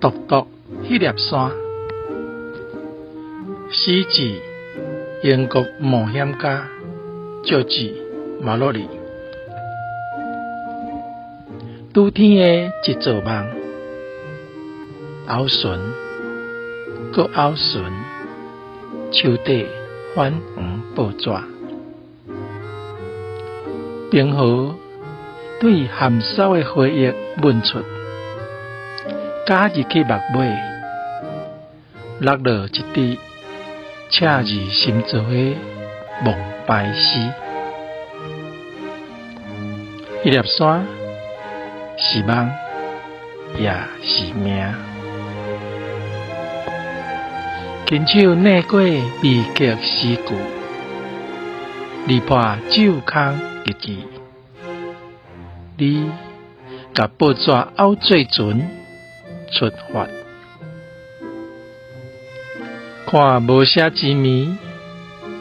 独独迄粒山，始自英国冒险家乔治马洛里。拄天的一做梦，后顺搁后顺，手底反黄报纸，冰河对含梢的回忆问出，加入去目尾，落落一滴赤字心做的梦白诗。迄粒山是梦，也是命。亲手念过美极诗句，离破酒空日记。你甲报纸凹做船出发，看无写之谜，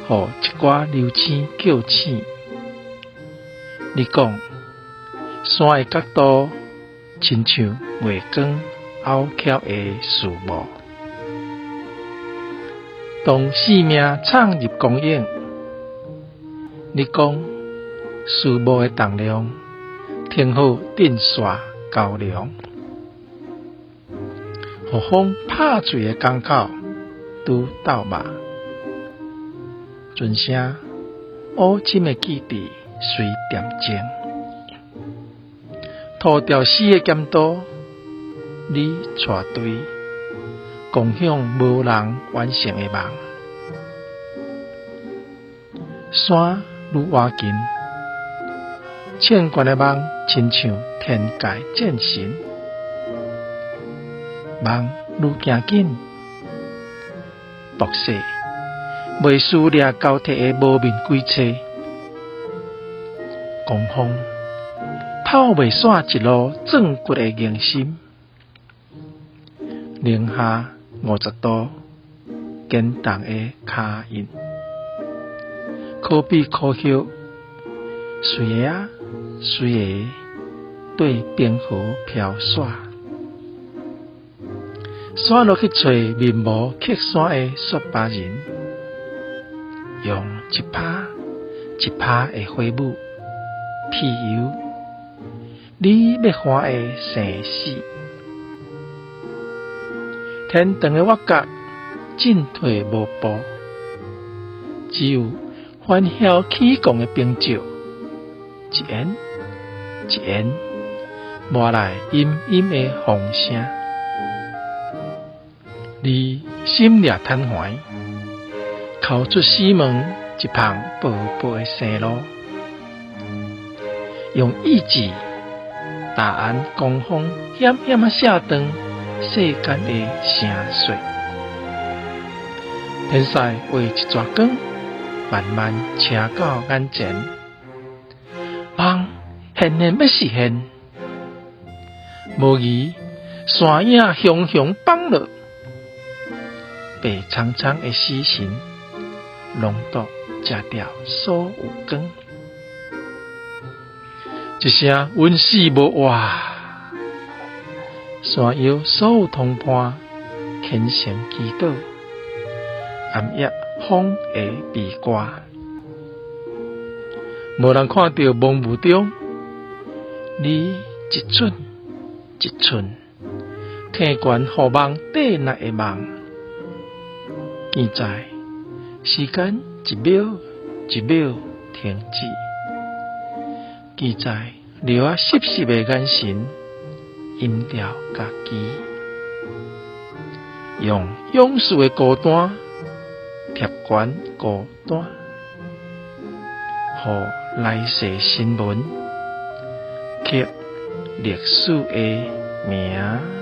互一寡流星叫醒。你讲山的角度，亲像月光凹翘的树木。当生命闯入光影，你讲树木的重量，天好震煞高粱，互风拍碎的港口拄斗肉，船声乌深的记忆随点睛，涂掉死的剑刀，你带队共享无人完成的梦。山愈挖近，凊悬的梦亲像天界战神，梦愈行紧，毒死袂输掠交替的无面鬼车，狂风跑袂煞一路壮骨的硬心，零下50度坚冻的脚印，可比可惜，随个随个对冰河飘洒，刷落去找面无刻山的雪巴人，用一拍一拍的火舞庇佑你要欢的生死。天长的我角进退无步，只有欢嚣起降的冰石，一言一言磨来阴阴的风声。你心掠瘫痪，哭出死门一旁薄薄的生路，用意志答案狂风险险啊写断世间的声碎。天使画一撮光，慢慢车到眼前，梦现现要实现，无疑山影熊熊放落，白苍苍的死神浓度食掉所有光，一声阮死无活，山腰所有同伴虔诚祈祷，暗夜风的悲歌，无人看到梦雾中，你一寸一寸听悬互梦底内的梦，现在时间一秒一秒停止，记在流啊湿湿的眼神，阴调家己，用勇士的孤单贴悬孤单，互来世新闻刻历史的名。